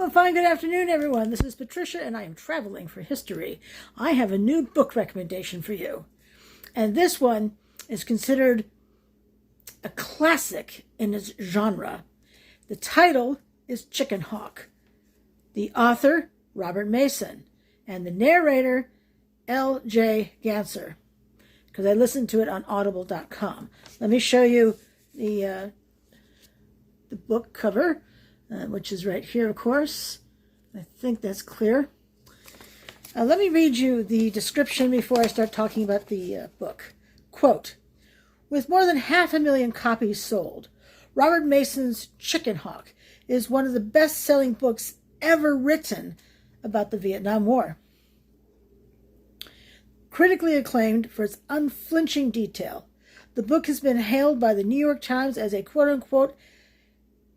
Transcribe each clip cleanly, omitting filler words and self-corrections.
Well, fine, good afternoon, everyone. This is Patricia, and I am traveling for history. I have a new book recommendation for you. And this one is considered a classic in its genre. The title is Chickenhawk. The author, Robert Mason, and the narrator, L.J. Ganser, because I listened to it on audible.com. Let me show you the book cover, which is right here, of course. I think that's clear. Let me read you the description before I start talking about the book. Quote, with more than 500,000 copies sold, Robert Mason's Chickenhawk is one of the best-selling books ever written about the Vietnam War. Critically acclaimed for its unflinching detail, the book has been hailed by the New York Times as a quote-unquote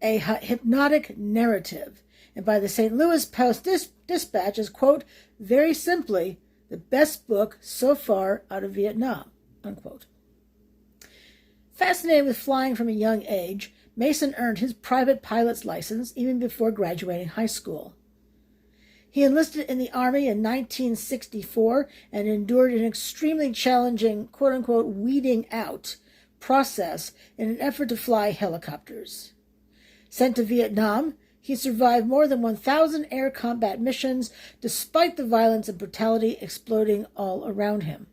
a hypnotic narrative, and by the St. Louis Post-Dispatch as, quote, very simply, the best book so far out of Vietnam, unquote. Fascinated with flying from a young age, Mason earned his private pilot's license even before graduating high school. He enlisted in the Army in 1964 and endured an extremely challenging, quote-unquote, weeding out process in an effort to fly helicopters. Sent to Vietnam, he survived more than 1,000 air combat missions despite the violence and brutality exploding all around him.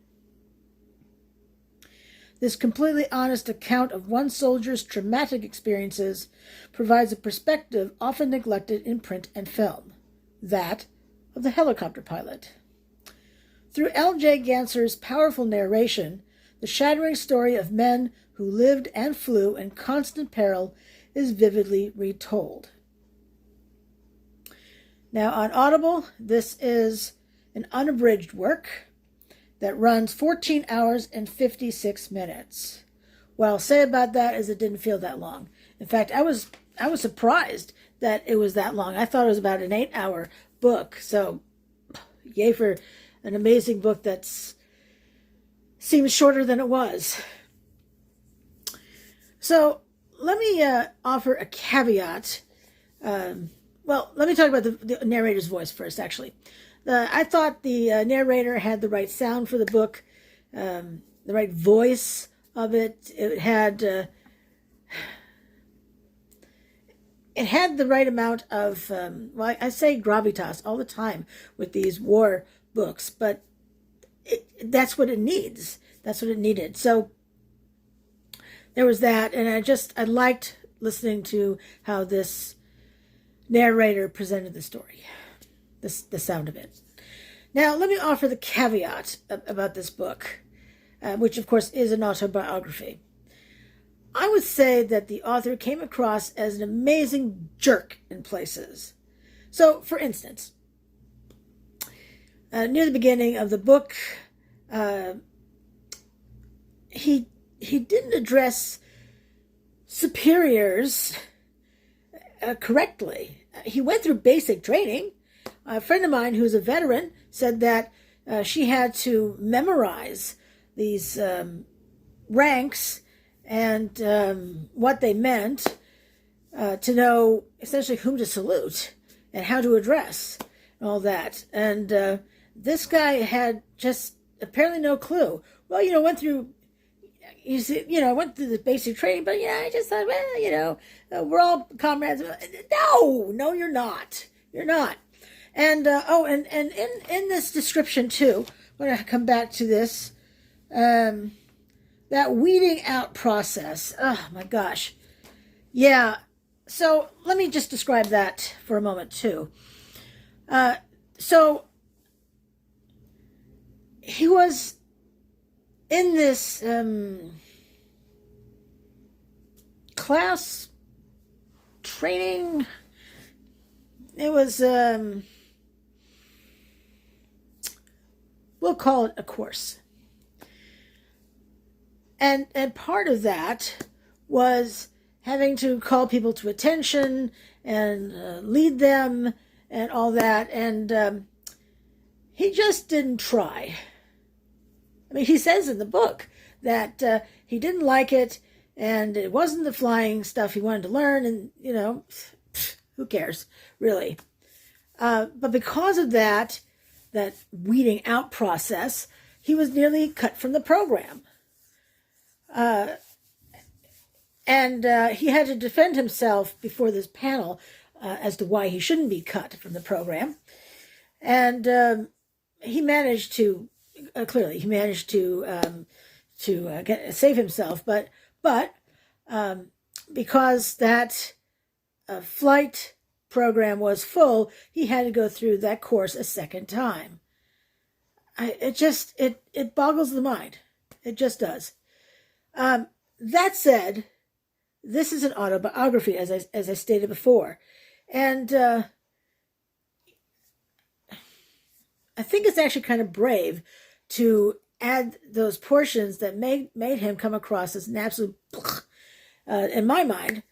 This completely honest account of one soldier's traumatic experiences provides a perspective often neglected in print and film, that of the helicopter pilot. Through L.J. Ganser's powerful narration, the shattering story of men who lived and flew in constant peril is vividly retold. Now, on Audible, this is an unabridged work that runs 14 hours and 56 minutes. What I'll say about that is it didn't feel that long. In fact, I was surprised that it was that long. I thought it was about an 8-hour book. So, yay for an amazing book that seems shorter than it was. So, let me offer a caveat. Well, let me talk about the narrator's voice first, actually. I thought the narrator had the right sound for the book, the right voice of it. It had the right amount of, well, I say gravitas all the time with these war books, but that's what it needs. That's what it needed. So there was that, and I liked listening to how this narrator presented the story, the sound of it. Now, let me offer the caveat about this book, which, of course, is an autobiography. I would say that the author came across as an amazing jerk in places. So, for instance, near the beginning of the book, he didn't address superiors correctly. He went through basic training. A friend of mine who's a veteran said that she had to memorize these ranks and what they meant to know essentially whom to salute and how to address and all that. And this guy had just apparently no clue. Well, went through the basic training, but I just thought, well, we're all comrades. No, you're not. You're not. And and in this description too, I'm going to come back to this. That weeding out process. Oh my gosh. Yeah. So let me just describe that for a moment too. So he was in this class training. It was, we'll call it a course. And part of that was having to call people to attention and lead them and all that. And he just didn't try. I mean, he says in the book that he didn't like it, and it wasn't the flying stuff he wanted to learn, and, who cares, really? But because of that weeding out process, he was nearly cut from the program. And he had to defend himself before this panel as to why he shouldn't be cut from the program. And he managed to, clearly, he managed to save himself. But because that flight program was full, he had to go through that course a second time. It boggles the mind. It just does. That said, this is an autobiography, as I stated before, and I think it's actually kind of brave to add those portions that made him come across as an absolute, in my mind.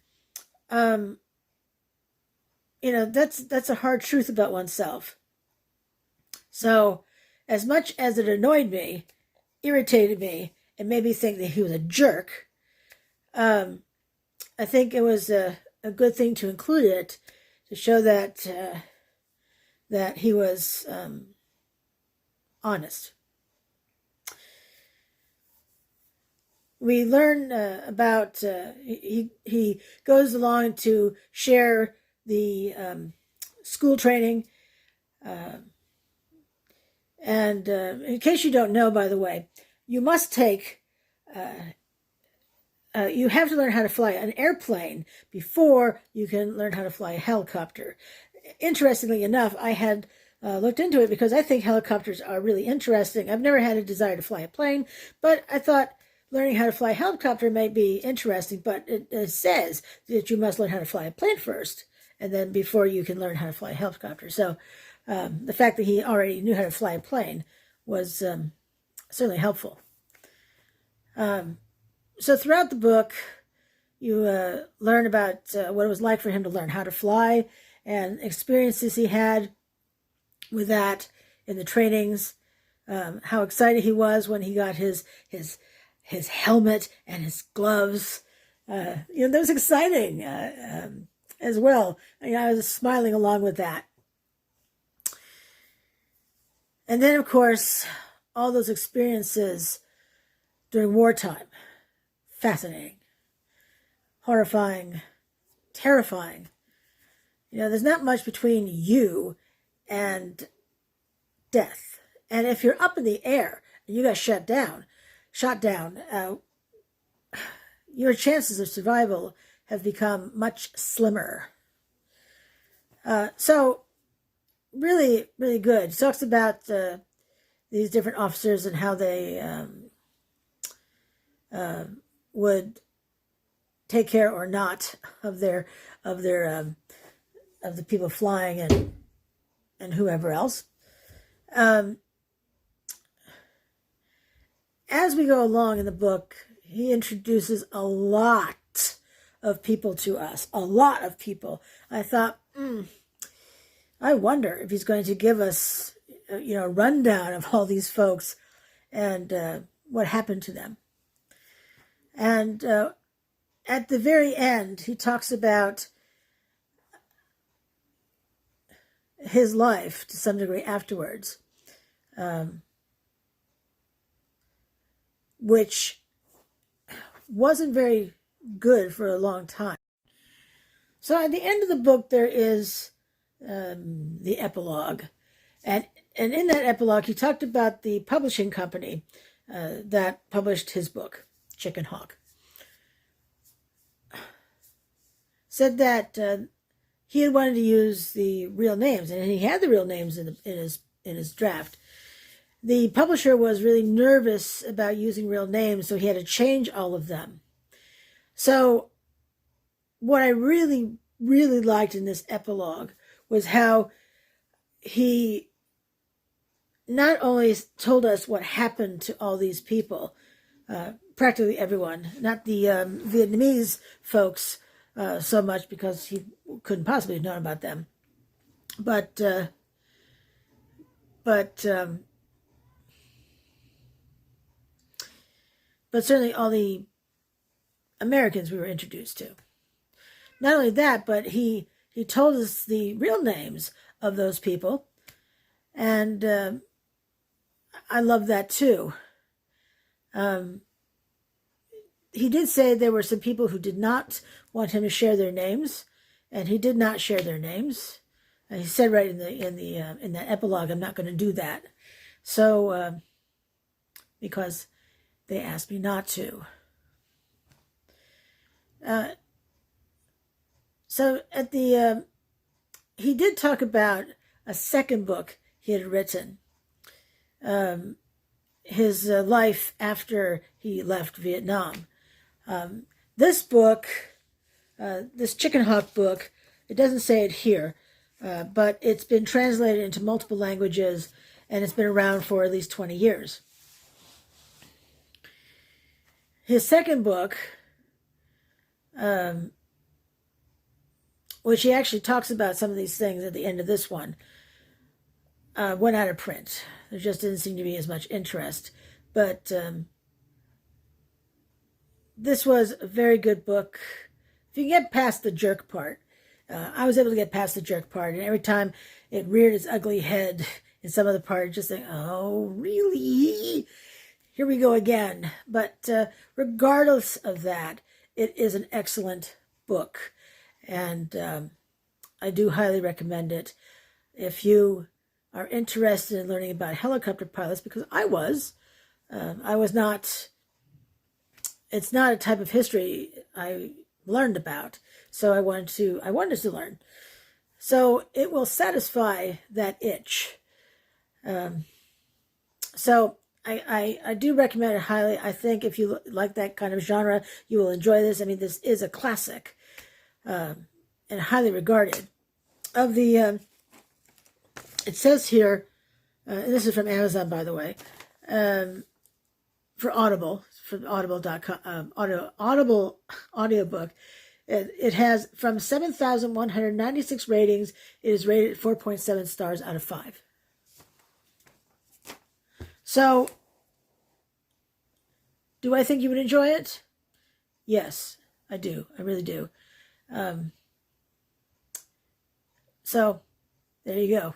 That's a hard truth about oneself. So, as much as it annoyed me, irritated me, and made me think that he was a jerk, I think it was a good thing to include it to show that he was honest. We learn about he goes along to share the school training, and in case you don't know, by the way, you must take. You have to learn how to fly an airplane before you can learn how to fly a helicopter. Interestingly enough, I had looked into it because I think helicopters are really interesting. I've never had a desire to fly a plane, but I thought learning how to fly a helicopter may be interesting. But it says that you must learn how to fly a plane first, and then before you can learn how to fly a helicopter. So the fact that he already knew how to fly a plane was certainly helpful. So throughout the book, you learn about what it was like for him to learn how to fly and experiences he had with that in the trainings, how excited he was when he got his helmet and his gloves. That was exciting as well. I was smiling along with that. And then, of course, all those experiences during wartime. Fascinating, horrifying, terrifying. There's not much between you and death. And if you're up in the air and you got shot down, your chances of survival have become much slimmer. So, really, really good. It talks about these different officers and how they would take care or not of the people flying and whoever else. As we go along in the book, he introduces a lot of people to us. A lot of people. I thought, I wonder if he's going to give us, a rundown of all these folks and what happened to them. And at the very end, he talks about his life to some degree afterwards, which wasn't very good for a long time. So at the end of the book, there is the epilogue. And in that epilogue, he talked about the publishing company that published his book, Chickenhawk. Said that he had wanted to use the real names, and he had the real names in his draft. The publisher was really nervous about using real names, so he had to change all of them. So what I really, really liked in this epilogue was how he not only told us what happened to all these people, practically everyone, not the Vietnamese folks so much because he couldn't possibly have known about them, but certainly all the Americans we were introduced to. Not only that, but he he told us the real names of those people, and I love that too. He did say there were some people who did not want him to share their names, and he did not share their names. And he said right in that epilogue, "I'm not going to do that." So because they asked me not to. So at the he did talk about a second book he had written, his life after he left Vietnam. This book, this Chickenhawk book, it doesn't say it here, but it's been translated into multiple languages, and it's been around for at least 20 years. His second book, which he actually talks about some of these things at the end of this one, went out of print. There just didn't seem to be as much interest. But this was a very good book. If you get past the jerk part, I was able to get past the jerk part, and every time it reared its ugly head in some of the part, just think, oh, really? Here we go again. But regardless of that, it is an excellent book, and I do highly recommend it if you are interested in learning about helicopter pilots, because I was not. It's not a type of history I learned about, so I wanted to learn. So it will satisfy that itch. So I do recommend it highly. I think if you like that kind of genre, you will enjoy this. I mean, this is a classic and highly regarded. Of the, it says here, and this is from Amazon, by the way, for Audible, from audible.com, Audible audiobook. It has from 7,196 ratings. It is rated 4.7 stars out of 5. So, do I think you would enjoy it? Yes, I do. I really do. So, there you go.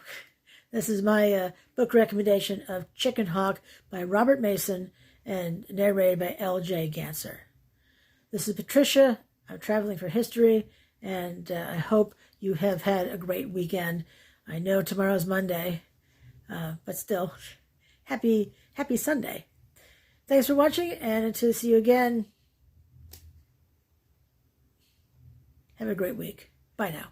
This is my book recommendation of Chickenhawk by Robert Mason and narrated by L.J. Ganser. This is Patricia. I'm traveling for history, and I hope you have had a great weekend. I know tomorrow's Monday, but still, happy Sunday. Thanks for watching, and until see you again, have a great week. Bye now.